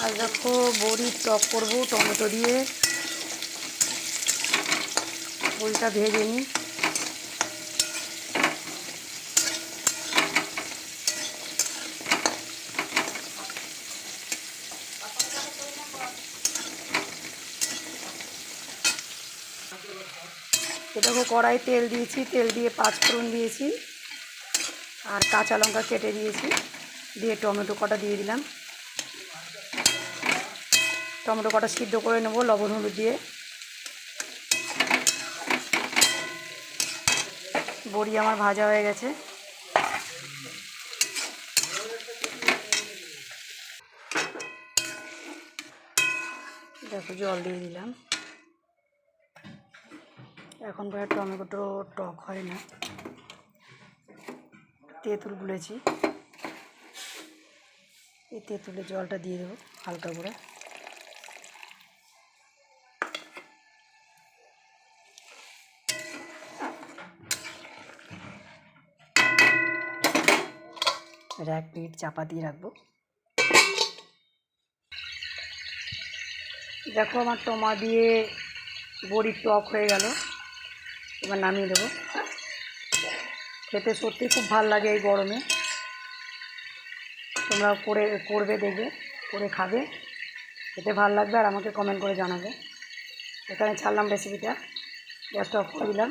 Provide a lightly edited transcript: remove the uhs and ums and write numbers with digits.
আজ দেখো বড়ির টক করবো টমেটো দিয়ে। বড়িটা ভেজে নিই। দেখো কড়াই তেল দিয়েছি, তেল দিয়ে 5 ফোড়ন দিয়েছি আর কাঁচা লঙ্কা কেটে দিয়েছি, দিয়ে টমেটো কটা দিয়ে দিলাম। টমেটো কটা সিদ্ধ করে নেবো লবণ হলুদ দিয়ে। বড়ি আমার ভাজা হয়ে গেছে। দেখো জল দিয়ে দিলাম। এখনকার টমেটো টক হয় না, তেঁতুল গুলেছি, এই তেঁতুলের জলটা দিয়ে দেবো হালকা করে। আর 1 মিনিট চাপা দিয়ে রাখবো। দেখো আমার টমা দিয়ে বড়ির টক হয়ে গেল, এবার নামিয়ে দেবো। খেতে সত্যি খুব ভালো লাগে এই গরমে। তোমরা করবে, দেখবে, করে খাবে, খেতে ভালো লাগবে আর আমাকে কমেন্ট করে জানাবে। এখানে ছাড়লাম রেসিপিটা, গ্যাসটা অফ করে দিলাম।